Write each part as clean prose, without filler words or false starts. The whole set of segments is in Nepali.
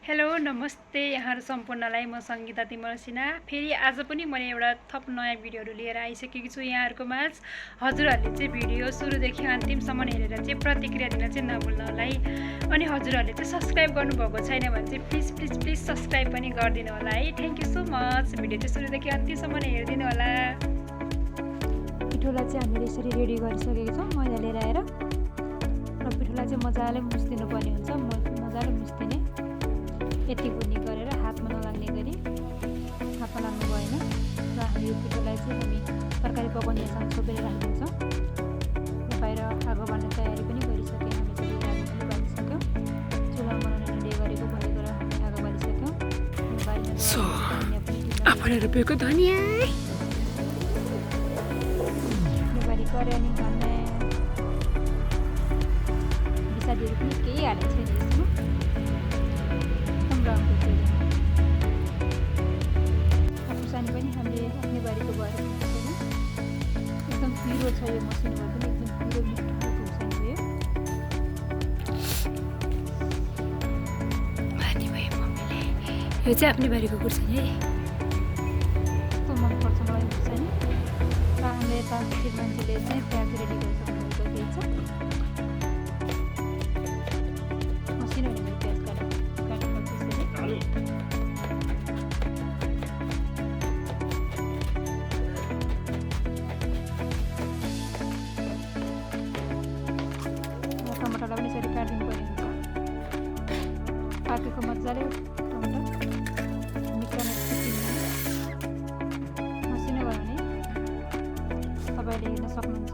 हेलो नमस्ते यहाँहरू सम्पूर्णलाई म सङ्गीता तिमल सिन्हा फेरि आज पनि मैले एउटा थप नयाँ भिडियोहरू लिएर आइसकेकी छु यहाँहरूको माझ। हजुरहरूले चाहिँ भिडियो सुरुदेखि अन्तिमसम्म हेरेर चाहिँ प्रतिक्रिया दिन चाहिँ नभुल्नु होला है। अनि हजुरहरूले चाहिँ सब्सक्राइब गर्नुभएको छैन भने चाहिँ प्लिज सब्सक्राइब पनि गरिदिनु होला है। Thank you so much. Video चाहिँ सुरुदेखि अन्तिमसम्म हेरिदिनु होला। पिठोलाई चाहिँ हामीले यसरी रेडी गरिसकेको छौँ मैदा लिएर आएर, र पिठोलाई चाहिँ मजाले मुस्दिनु पर्ने हुन्छ। मजाले मुस्दिने, यति गुन्नी गरेर हातमा नलाग्ने गरी, हातमा लाग्नु भएन। र हामी यो पिठोलाई चाहिँ हामी तरकारी पकाउनेसँग छोपेर राखेको छौँ। बाहिर आगो बाल्ने तयारी पनि गरिसक्यौँ, हामी चाहिँ आगो पनि बालिसक्यौँ। चुल्हा बनाउन रेडी गरेको भएको र हामी आगो बालिसक्यौँ। रुपियाँको धनियाँ नेपाली कर्यानी भन्ने बिसाडीहरू पनि केही हालेको छैन यसमा। खुर्सानी पनि हामीले आफ्नै बारीको भएर एकदम पिरो छ यो मसिनो भए पनि एकदम पिरो मिठो खुर्सानी हो यो चाहिँ आफ्नै बारीको खुर्सानी है। कस्तो मनपर्छ मलाई खुर्सानी। र हामीले यता मान्छेले चाहिँ प्याज रेडी गरिसक्नुभएको केही छ। मसिनो हुने प्याज काटेको त्यसरी टमाटरलाई पनि यसरी काटिदिनु पर्ने हुन्छ। पाकेको मजाले टमाटर मिक्सरमा मसिनो भयो भने तपाईँले हेर्न सक्नुहुन्छ।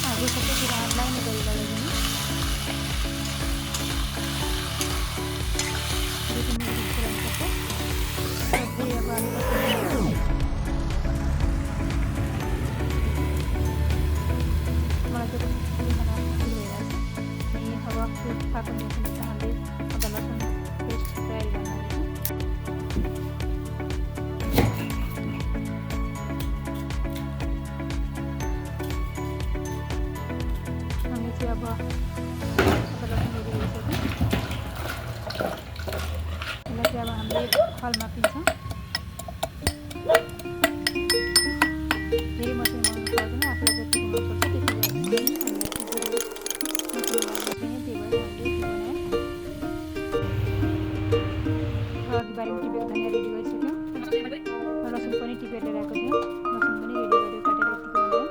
आगो सबैतिर हात लाग्ने गरी लगाइदिनु। मलाई चाहिँ अब पाक्ने हामीले अदुवा लसुन पेस्ट तयारी गर्नु। हामी चाहिँ अब अदुवा लसुन रेडी गरिसक्यौँ। यसलाई चाहिँ अब हामीले फलमा पिन्छौँ। धेरै मसिनो बनाउनु पर्दैन, आफूलाई जतिको मनपर्छ त्यति अघि बारीमा टिपेको धनियाँ रेडी गरिसक्यौँ। लसुन पनि टिपेर ल्याएको थियौँ, लसुन पनि रेडी गऱ्यो काटेर यतिको बनायो।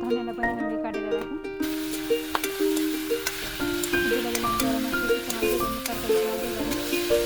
धनियाँलाई पनि हामीले काटेर राख्यौँ। बेला बेला गरममा तरकारी बनाउँदै गऱ्यौँ।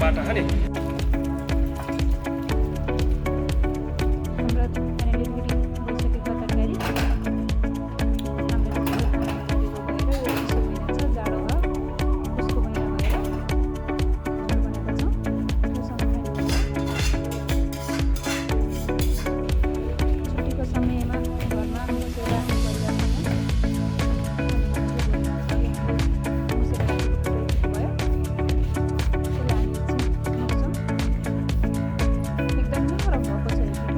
बाटा खाने हाम्रो फाइनली रेडी भइसकेको तरकारी हाम्रो भएर यो चिसो महिना छ जाडो भयो उसको महिना भएर झोल बनाएको छौँ छुट्टीको समयमा घरमा मुसेर राख्ने परिवारसँग मुसेर राखेको भयो त्यसलाई हामी एकछिन मुस्छौँ एकदम नरम भएको छ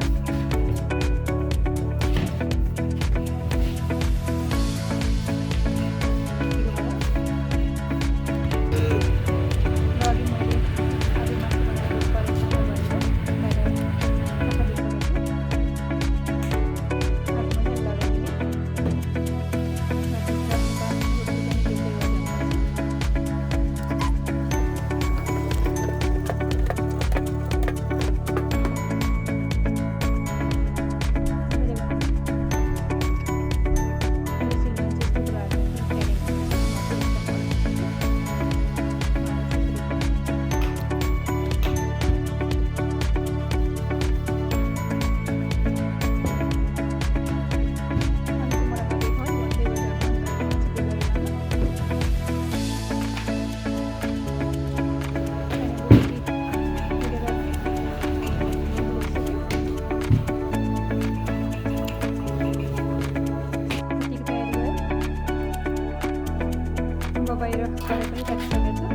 यो बाहिर खाना पनि काटिसकेको छु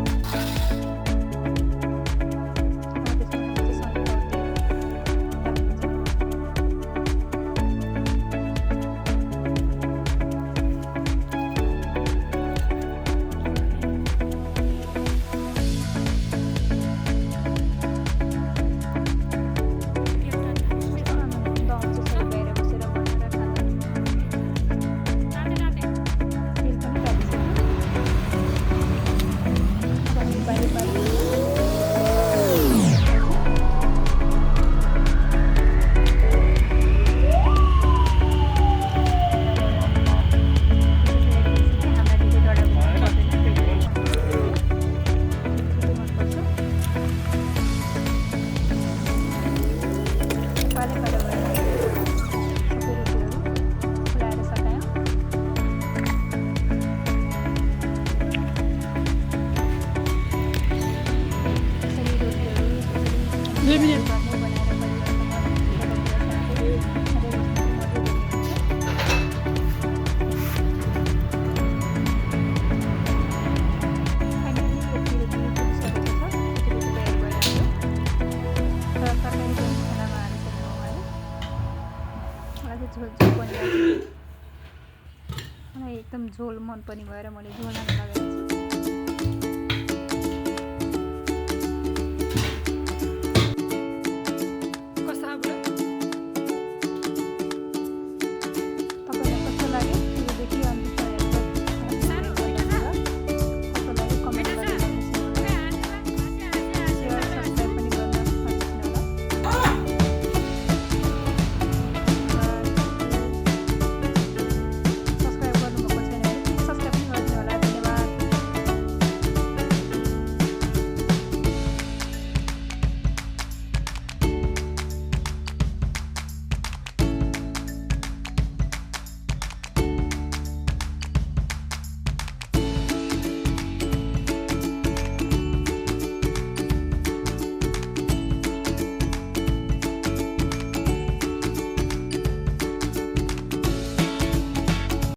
मलाई एकदम झोल मन पर्ने भएर मैले झोल हाल्न लगाएको छु